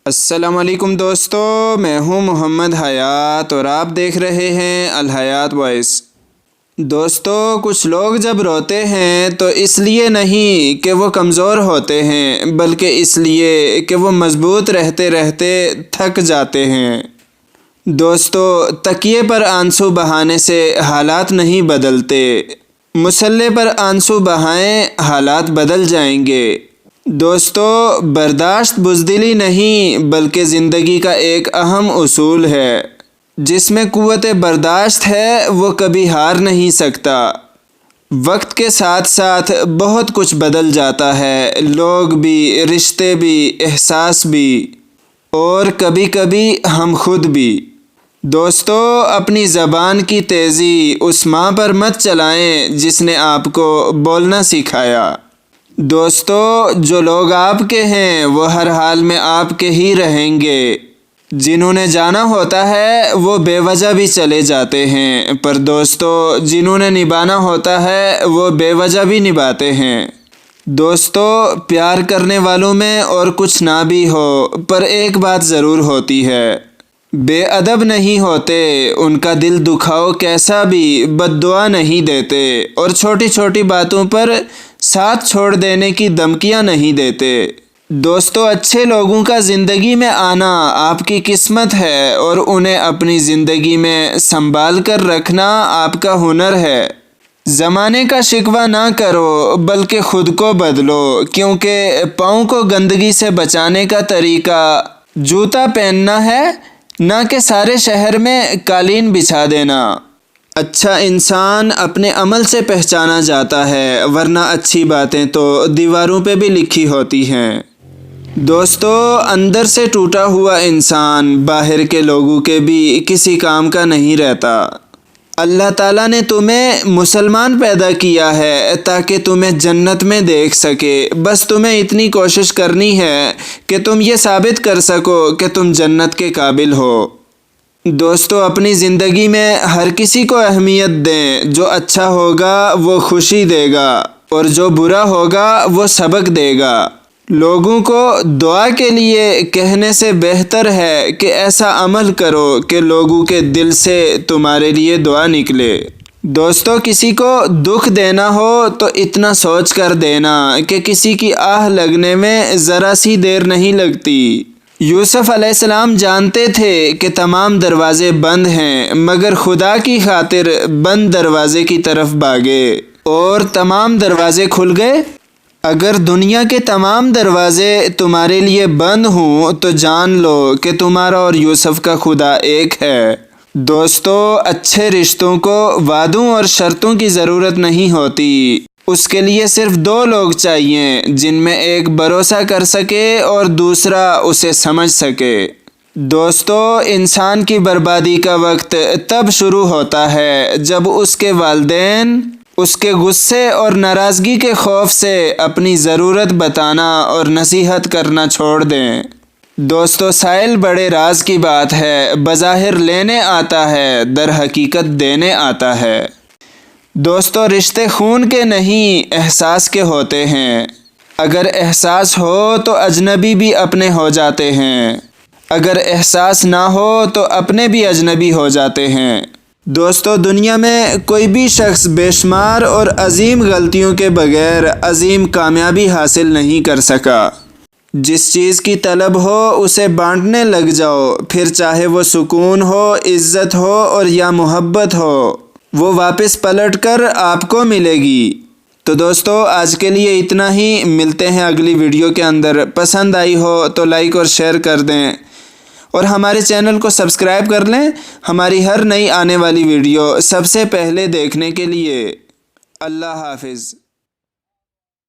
السلام علیکم دوستو، میں ہوں محمد حیات اور آپ دیکھ رہے ہیں الحیات وائس۔ دوستو، کچھ لوگ جب روتے ہیں تو اس لیے نہیں کہ وہ کمزور ہوتے ہیں، بلکہ اس لیے کہ وہ مضبوط رہتے رہتے تھک جاتے ہیں۔ دوستو، تکیے پر آنسو بہانے سے حالات نہیں بدلتے، مصلے پر آنسو بہائیں حالات بدل جائیں گے۔ دوستو، برداشت بزدلی نہیں بلکہ زندگی کا ایک اہم اصول ہے۔ جس میں قوت برداشت ہے وہ کبھی ہار نہیں سکتا۔ وقت کے ساتھ ساتھ بہت کچھ بدل جاتا ہے، لوگ بھی، رشتے بھی، احساس بھی، اور کبھی کبھی ہم خود بھی۔ دوستو، اپنی زبان کی تیزی اس ماں پر مت چلائیں جس نے آپ کو بولنا سکھایا۔ دوستو، جو لوگ آپ کے ہیں وہ ہر حال میں آپ کے ہی رہیں گے۔ جنہوں نے جانا ہوتا ہے وہ بے وجہ بھی چلے جاتے ہیں، پر دوستو جنہوں نے نبھانا ہوتا ہے وہ بے وجہ بھی نبھاتے ہیں۔ دوستو، پیار کرنے والوں میں اور کچھ نہ بھی ہو، پر ایک بات ضرور ہوتی ہے، بے ادب نہیں ہوتے، ان کا دل دکھاؤ کیسا بھی بد دعا نہیں دیتے، اور چھوٹی چھوٹی باتوں پر ساتھ چھوڑ دینے کی دھمکیاں نہیں دیتے۔ دوستو، اچھے لوگوں کا زندگی میں آنا آپ کی قسمت ہے، اور انہیں اپنی زندگی میں سنبھال کر رکھنا آپ کا ہنر ہے۔ زمانے کا شکوہ نہ کرو بلکہ خود کو بدلو، کیونکہ پاؤں کو گندگی سے بچانے کا طریقہ جوتا پہننا ہے، نہ کہ سارے شہر میں قالین بچھا دینا۔ اچھا انسان اپنے عمل سے پہچانا جاتا ہے، ورنہ اچھی باتیں تو دیواروں پہ بھی لکھی ہوتی ہیں۔ دوستو، اندر سے ٹوٹا ہوا انسان باہر کے لوگوں کے بھی کسی کام کا نہیں رہتا۔ اللہ تعالیٰ نے تمہیں مسلمان پیدا کیا ہے تاکہ تمہیں جنت میں دیکھ سکے، بس تمہیں اتنی کوشش کرنی ہے کہ تم یہ ثابت کر سکو کہ تم جنت کے قابل ہو۔ دوستو، اپنی زندگی میں ہر کسی کو اہمیت دیں، جو اچھا ہوگا وہ خوشی دے گا، اور جو برا ہوگا وہ سبق دے گا۔ لوگوں کو دعا کے لیے کہنے سے بہتر ہے کہ ایسا عمل کرو کہ لوگوں کے دل سے تمہارے لیے دعا نکلے۔ دوستو، کسی کو دکھ دینا ہو تو اتنا سوچ کر دینا کہ کسی کی آہ لگنے میں ذرا سی دیر نہیں لگتی۔ یوسف علیہ السلام جانتے تھے کہ تمام دروازے بند ہیں، مگر خدا کی خاطر بند دروازے کی طرف بھاگے اور تمام دروازے کھل گئے۔ اگر دنیا کے تمام دروازے تمہارے لیے بند ہوں تو جان لو کہ تمہارا اور یوسف کا خدا ایک ہے۔ دوستو، اچھے رشتوں کو وعدوں اور شرطوں کی ضرورت نہیں ہوتی، اس کے لیے صرف دو لوگ چاہیے جن میں ایک بھروسہ کر سکے اور دوسرا اسے سمجھ سکے۔ دوستو، انسان کی بربادی کا وقت تب شروع ہوتا ہے جب اس کے والدین اس کے غصے اور ناراضگی کے خوف سے اپنی ضرورت بتانا اور نصیحت کرنا چھوڑ دیں۔ دوستو، سائل بڑے راز کی بات ہے، بظاہر لینے آتا ہے، در حقیقت دینے آتا ہے۔ دوستو، رشتے خون کے نہیں احساس کے ہوتے ہیں۔ اگر احساس ہو تو اجنبی بھی اپنے ہو جاتے ہیں، اگر احساس نہ ہو تو اپنے بھی اجنبی ہو جاتے ہیں۔ دوستو، دنیا میں کوئی بھی شخص بے شمار اور عظیم غلطیوں کے بغیر عظیم کامیابی حاصل نہیں کر سکا۔ جس چیز کی طلب ہو اسے بانٹنے لگ جاؤ، پھر چاہے وہ سکون ہو، عزت ہو اور یا محبت ہو، وہ واپس پلٹ کر آپ کو ملے گی۔ تو دوستو، آج کے لیے اتنا ہی، ملتے ہیں اگلی ویڈیو کے اندر۔ پسند آئی ہو تو لائک اور شیئر کر دیں، اور ہمارے چینل کو سبسکرائب کر لیں ہماری ہر نئی آنے والی ویڈیو سب سے پہلے دیکھنے کے لیے۔ اللہ حافظ۔